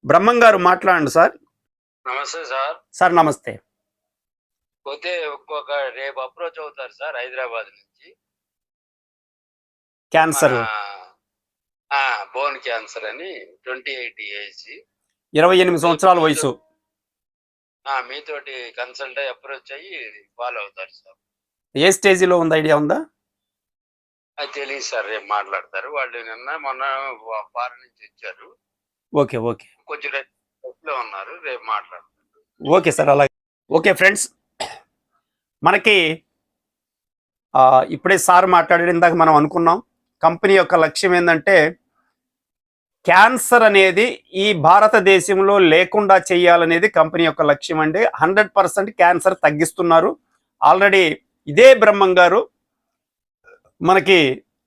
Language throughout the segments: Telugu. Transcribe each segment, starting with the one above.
బ్రహ్మం గారు మాట్లాడండి సార్. నమస్తే సార్. సార్ నమస్తే. పోతే ఇంకొక రేపు అప్రోచ్ అవుతారు సార్ హైదరాబాద్ నుంచి. మన క్యాన్సర్ బోన్ క్యాన్సర్ అని 28 ఏజ్. 28 సంవత్సరాల వయసు. మీతోటి కన్సల్ట్ అయ్యి అప్రోచ్ అయ్యి ఫాలో అవుతారు సార్. ఏ స్టేజిలో ఉంది, ఐడియా ఉందా? అది తెలియదు సార్, రేపు మాట్లాడతారు వాళ్ళు. మొన్న ఫారెన్ నుంచి వచ్చారు. ఓకే ఓకే కొంచెం లో ఉన్నారు, రేపు మాట్లాడతారు. ఓకే సార్, అలాగే. ఓకే ఫ్రెండ్స్, మనకి ఇప్పుడే సార్ మాట్లాడాడు. ఇందాక మనం అనుకున్నాం కంపెనీ యొక్క లక్ష్యం ఏంటంటే క్యాన్సర్ అనేది ఈ భారతదేశంలో లేకుండా చేయాలనేది కంపెనీ యొక్క లక్ష్యం అండి. 100% క్యాన్సర్ తగ్గిస్తున్నారు. ఆల్రెడీ ఇదే బ్రహ్మం గారు మనకి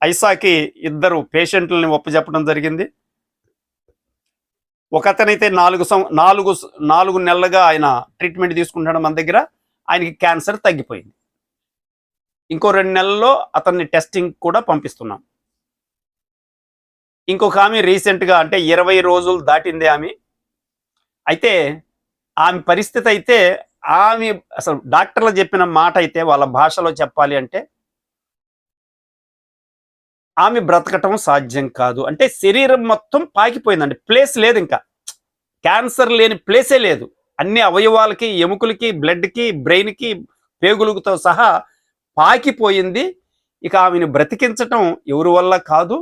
ఐసాకి 2 పేషెంట్లని ఒప్పజెప్పడం జరిగింది. ఒకతనైతే 4 నెలలుగా ఆయన ట్రీట్మెంట్ తీసుకుంటాడు మన దగ్గర. ఆయనకి క్యాన్సర్ తగ్గిపోయింది. ఇంకో 2 నెలల్లో అతన్ని టెస్టింగ్ కూడా పంపిస్తున్నాం. ఇంకొక ఆమె రీసెంట్గా, అంటే 20 రోజులు దాటింది ఆమె. అయితే ఆమె పరిస్థితి అయితే, ఆమె అసలు డాక్టర్లు చెప్పిన మాట అయితే వాళ్ళ భాషలో చెప్పాలి అంటే ఆమె బ్రతకటం సాధ్యం కాదు. అంటే శరీరం మొత్తం పాకిపోయిందండి, ప్లేస్ లేదు. ఇంకా క్యాన్సర్ లేని ప్లేసే లేదు. అన్ని అవయవాలకి, ఎముకలకి, బ్లడ్కి, బ్రెయిన్కి, పేగులతో సహా పాకిపోయింది. ఇక ఆమెను బ్రతికించటం ఎవరి వల్ల కాదు.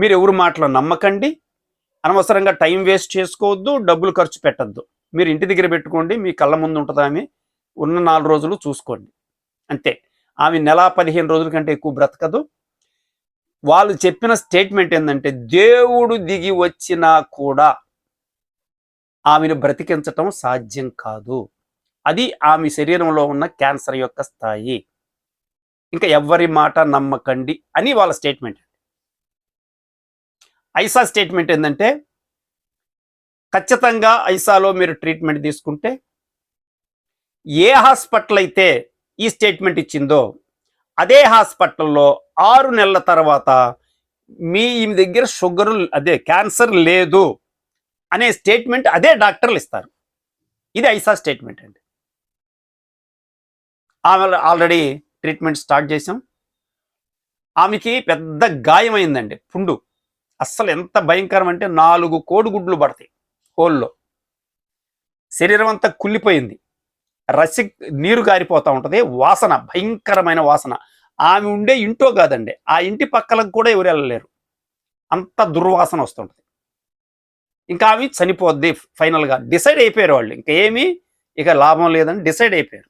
మీరు ఎవరి మాటలో నమ్మకండి. అనవసరంగా టైం వేస్ట్ చేసుకోవద్దు, డబ్బులు ఖర్చు పెట్టద్దు. మీరు ఇంటి దగ్గర పెట్టుకోండి, మీ కళ్ళ ముందు ఉంటుంది ఆమె. ఉన్న 4 రోజులు చూసుకోండి అంతే. ఆమె నెల 15 రోజుల కంటే ఎక్కువ బ్రతకదు. వాళ్ళు చెప్పిన స్టేట్మెంట్ ఏంటంటే, దేవుడు దిగి వచ్చినా కూడా ఆమెను బ్రతికించటం సాధ్యం కాదు. అది ఆమె శరీరంలో ఉన్న క్యాన్సర్ యొక్క స్థాయి. ఇంకా ఎవ్వరి మాట నమ్మకండి అని వాళ్ళ స్టేట్మెంట్. ఐసా స్టేట్మెంట్ ఏంటంటే, ఖచ్చితంగా ఐసాలో మీరు ట్రీట్మెంట్ తీసుకుంటే, ఏ హాస్పిటల్ అయితే ఈ స్టేట్మెంట్ ఇచ్చిందో అదే హాస్పిటల్లో 6 నెలల తర్వాత మీ దగ్గర షుగర్, అదే క్యాన్సర్ లేదు అనే స్టేట్మెంట్ అదే డాక్టర్లు ఇస్తారు. ఇది ఐసా స్టేట్మెంట్ అండి. ఆల్రెడీ ట్రీట్మెంట్ స్టార్ట్ చేసాం. ఆమెకి పెద్ద గాయమైందండి, పుండు. అస్సలు ఎంత భయంకరం అంటే 4 కోడిగుడ్లు పడతాయి హోల్లో. శరీరం అంతా కుళ్ళిపోయింది, నీరు గారిపోతూ ఉంటుంది. వాసన, భయంకరమైన వాసన. ఆమె ఉండే ఇంటో కాదండి, ఆ ఇంటి పక్కలకు కూడా ఎవరు వెళ్ళలేరు, అంత దుర్వాసన వస్తుంటుంది. ఇంకా ఆమె చనిపోద్ది ఫైనల్గా. డిసైడ్ అయిపోయారు వాళ్ళు, ఇంకా ఏమీ ఇక లాభం లేదని డిసైడ్ అయిపోయారు.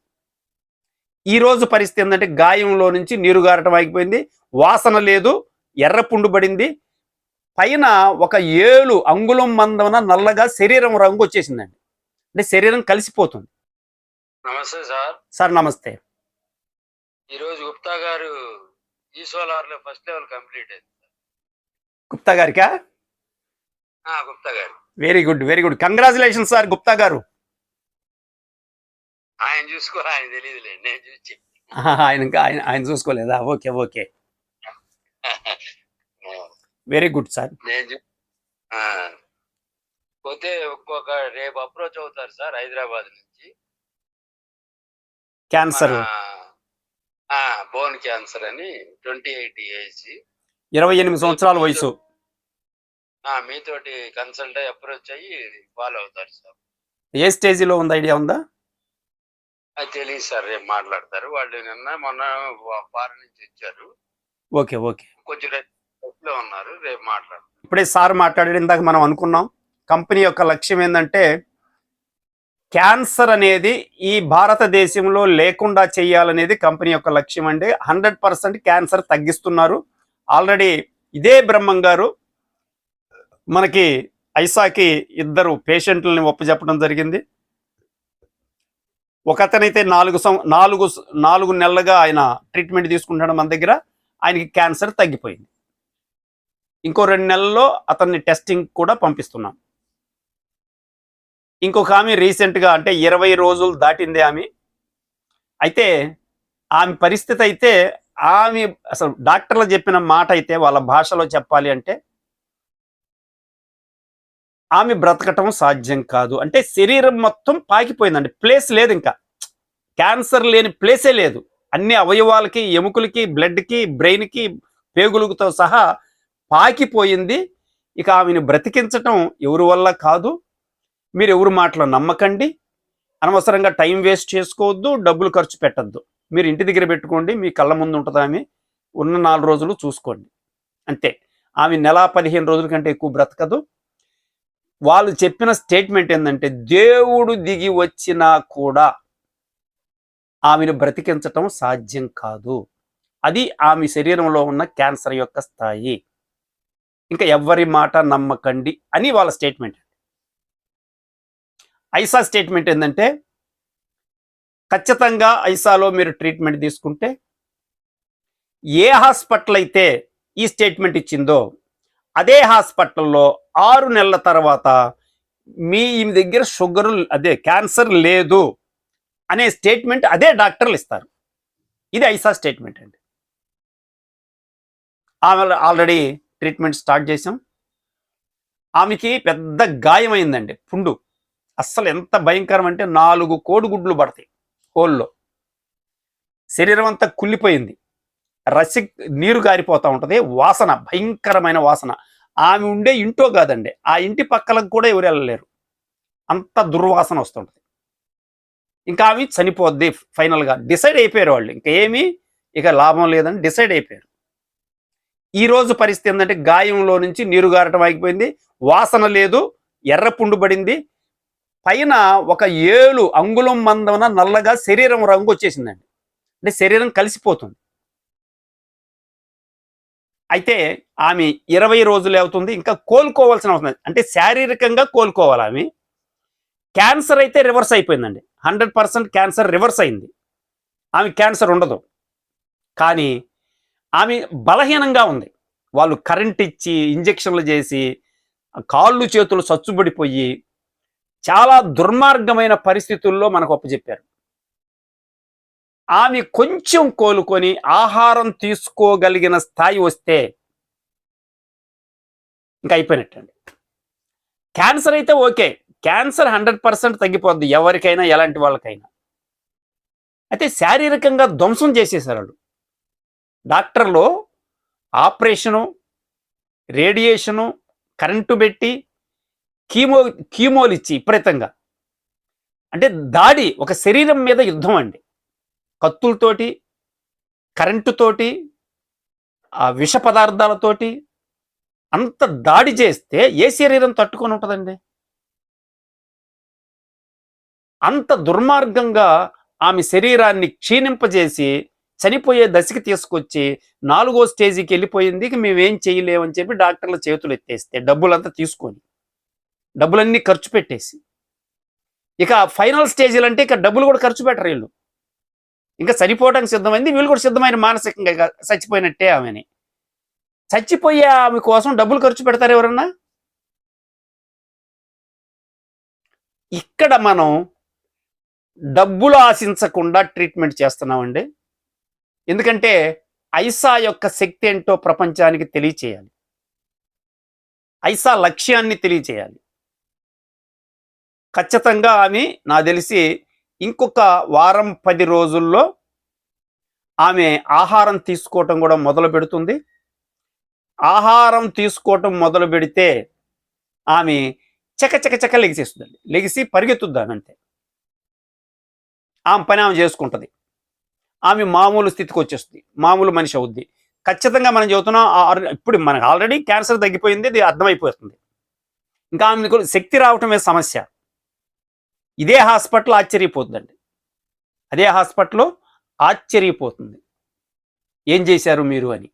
ఈరోజు పరిస్థితి ఏంటంటే, గాయంలో నుంచి నీరు గారటం ఆగిపోయింది, వాసన లేదు, ఎర్ర పుండు పడింది. పైన ఒక 7 అంగుళం మందన నల్లగా శరీరం రంగు వచ్చేసిందండి. అంటే శరీరం కలిసిపోతుంది. నమస్తే సార్. సార్ నమస్తే. ఈరోజు గుప్తా గారు ఈసోలార్లో ఫస్ట్ లెవెల్ కంప్లీట్ అయింది. గుప్తా గారికా? Gupta garu. Very good, very good. Congratulation sir Gupta garu. ఆయన చూసుకోవాలి, ఆయన తెలియదులేండి, నేను చూసి. ఆయన చూసుకోలేదా? Okay okay, very good sir. పోతే ఇంకొక రేపు అప్రోచ్ అవుతారు సార్ హైదరాబాద్ నుంచి. క్యాన్సర్ బోన్ క్యాన్సర్ అని 28 ఏజ్. 28 సంవత్సరాల వయసు. మీతోటి కన్సల్ట్ అయ్యి అప్రోచ్ అయ్యి ఫాలో అవుతారు సార్. ఏ స్టేజిలో ఉంది, ఐడియా ఉందా? అది తెలియదు సార్, రేపు మాట్లాడతారు వాళ్ళు. మొన్న ఫారెన్ నుంచి వచ్చారు. ఓకే ఓకే కొంచెం లో ఉన్నారు, రేపు మాట్లాడతారు. ఇప్పుడే సార్ మాట్లాడాడు. ఇందాక మనం అనుకున్నాం కంపెనీ యొక్క లక్ష్యం ఏంటంటే క్యాన్సర్ అనేది ఈ భారతదేశంలో లేకుండా చేయాలనేది కంపెనీ యొక్క లక్ష్యం అండి. 100% క్యాన్సర్ తగ్గిస్తున్నారు. ఆల్రెడీ ఇదే బ్రహ్మం గారు మనకి ఐసాకి 2 పేషెంట్లని ఒప్పజెప్పడం జరిగింది. ఒకతనైతే 4 నెలలుగా ఆయన ట్రీట్మెంట్ తీసుకుంటాడు మన దగ్గర. ఆయనకి క్యాన్సర్ తగ్గిపోయింది. ఇంకో 2 నెలల్లో అతన్ని టెస్టింగ్ కూడా పంపిస్తున్నాం. ఇంకొక ఆమె రీసెంట్గా, అంటే 20 రోజులు దాటింది ఆమె. అయితే ఆమె పరిస్థితి అయితే, ఆమె అసలు డాక్టర్లు చెప్పిన మాట అయితే వాళ్ళ భాషలో చెప్పాలి అంటే ఆమె బ్రతకటం సాధ్యం కాదు. అంటే శరీరం మొత్తం పాకిపోయిందండి. ప్లేస్ లేదు ఇంకా. క్యాన్సర్ లేని ప్లేసే లేదు. అన్ని అవయవాలకి, ఎముకలకి, బ్లడ్‌కి, బ్రెయిన్‌కి, పేగులతో సహా పాకిపోయింది. ఇక ఆమెను బ్రతికించటం ఎవరి వల్ల కాదు. మీరు ఎవరి మాటలు నమ్మకండి. అనవసరంగా టైం వేస్ట్ చేసుకోవద్దు. డబ్బులు ఖర్చు పెట్టద్దు. మీరు ఇంటి దగ్గర పెట్టుకోండి. మీ కళ్ళ ముందు ఉంటుంది ఆమె. ఉన్న 4 రోజులు చూసుకోండి. అంతే. ఆమె నెల 15 రోజుల కంటే ఎక్కువ బ్రతకదు. వాళ్ళు చెప్పిన స్టేట్మెంట్ ఏంటంటే దేవుడు దిగి వచ్చినా కూడా ఆమెను బ్రతికించటం సాధ్యం కాదు. అది ఆమె శరీరంలో ఉన్న క్యాన్సర్ యొక్క స్థాయి. ఇంకా ఎవ్వరి మాట నమ్మకండి అని వాళ్ళ స్టేట్మెంట్. ఐసా స్టేట్మెంట్ ఏంటంటే ఖచ్చితంగా ఐసాలో మీరు ట్రీట్మెంట్ తీసుకుంటే ఏ హాస్పిటల్ అయితే ఈ స్టేట్మెంట్ ఇచ్చిందో అదే హాస్పిటల్లో 6 నెలల తర్వాత మీ దగ్గర షుగర్ అదే క్యాన్సర్ లేదు అనే స్టేట్మెంట్ అదే డాక్టర్లు ఇస్తారు. ఇది ఐసా స్టేట్మెంట్ అండి. ఆల్రెడీ ట్రీట్మెంట్ స్టార్ట్ చేసాం. ఆమెకి పెద్ద గాయమైందండి, పుండు. అస్సలు ఎంత భయంకరం అంటే 4 కోడిగుడ్లు పడతాయి హోల్లో. శరీరం అంతా కుళ్ళిపోయింది. నీరు గారిపోతూ ఉంటుంది. వాసన, భయంకరమైన వాసన. ఆమె ఉండే ఇంటో కాదండి, ఆ ఇంటి పక్కలకు కూడా ఎవరు వెళ్ళలేరు. అంత దుర్వాసన వస్తుంటుంది. ఇంకా ఆమె చనిపోద్ది ఫైనల్గా డిసైడ్ అయిపోయారు వాళ్ళు. ఇంకా ఏమీ ఇక లాభం లేదని డిసైడ్ అయిపోయారు. ఈ రోజు పరిస్థితి ఏంటంటే గాయంలో నుంచి నీరు గారటం ఆగిపోయింది, వాసన లేదు, ఎర్ర పుండు పడింది, పైన ఒక 7 అంగుళం మందన నల్లగా శరీరం రంగు వచ్చేసిందండి. అంటే శరీరం కలిసిపోతుంది. అయితే ఆమె 20 రోజులు అవుతుంది, ఇంకా కోలుకోవాల్సిన అవసరం. అంటే శారీరకంగా కోలుకోవాలి ఆమె. క్యాన్సర్ అయితే రివర్స్ అయిపోయిందండి. 100% క్యాన్సర్ రివర్స్ అయింది. ఆమె క్యాన్సర్ ఉండదు. కానీ ఆమె బలహీనంగా ఉంది. వాళ్ళు కరెంట్ ఇచ్చి ఇంజెక్షన్లు చేసి కాళ్ళు చేతులు సచ్చుబడిపోయి చాలా దుర్మార్గమైన పరిస్థితుల్లో మనకు అప్పచెప్పారు. ఆమె కొంచెం కోలుకొని ఆహారం తీసుకోగలిగిన స్థాయి వస్తే ఇంకా అయిపోయినట్టండి. క్యాన్సర్ అయితే ఓకే, క్యాన్సర్ 100% తగ్గిపోద్ది ఎవరికైనా, ఎలాంటి వాళ్ళకైనా. అయితే శారీరకంగా ధ్వంసం చేసేసారు వాళ్ళు. డాక్టర్లు ఆపరేషను, రేడియేషను, కరెంటు పెట్టి కీమోలు ఇచ్చి విపరీతంగా, అంటే దాడి, ఒక శరీరం మీద యుద్ధం అండి. కత్తులతోటి, కరెంటుతోటి, విష పదార్థాలతోటి అంత దాడి చేస్తే ఏ శరీరం తట్టుకొని ఉంటుందండి? అంత దుర్మార్గంగా ఆమె శరీరాన్ని క్షీణింపజేసి చనిపోయే దశకి తీసుకొచ్చి 4వ స్టేజీకి వెళ్ళిపోయింది. ఇక మేమేం చేయలేమని చెప్పి డాక్టర్ల చేతులు ఎత్తేస్తే డబ్బులంతా తీసుకొని, డబ్బులన్నీ ఖర్చు పెట్టేసి, ఇక ఫైనల్ స్టేజీలు అంటే ఇక డబ్బులు కూడా ఖర్చు పెట్టరు వీళ్ళు. ఇంకా చనిపోవడానికి సిద్ధమైంది, వీళ్ళు కూడా సిద్ధమైన మానసికంగా చచ్చిపోయినట్టే ఆమెని. చచ్చిపోయే ఆమె కోసం డబ్బులు ఖర్చు పెడతారు ఎవరన్నా? ఇక్కడ మనం డబ్బులు ఆశించకుండా ట్రీట్మెంట్ చేస్తున్నామండి. ఎందుకంటే ఐసా యొక్క శక్తి ఏంటో ప్రపంచానికి తెలియచేయాలి. ఐసా లక్ష్యాన్ని తెలియచేయాలి. ఖచ్చితంగా ఆమె నాకు తెలిసి ఇంకొక వారం 10 రోజుల్లో ఆమె ఆహారం తీసుకోవటం కూడా మొదలు పెడుతుంది. ఆహారం తీసుకోవటం మొదలు పెడితే ఆమె చకచక లెగిసేస్తుందండి. లెగిసి పరిగెత్తుద్దాం అంతే. ఆమె పని ఆమె చేసుకుంటుంది. ఆమె మామూలు స్థితికి వచ్చేస్తుంది, మామూలు మనిషి అవుద్ది. ఖచ్చితంగా మనం చెబుతున్నాం. ఇప్పుడు మనకు ఆల్రెడీ క్యాన్సర్ తగ్గిపోయింది, ఇది అర్థమైపోతుంది. ఇంకా ఆమెకు శక్తి రావటమే సమస్య. ఇదే హాస్పిటల్ ఆశ్చర్యపోతుందండి. అదే హాస్పిటల్ ఆశ్చర్యపోతుంది, ఏం చేశారు మీరు అని.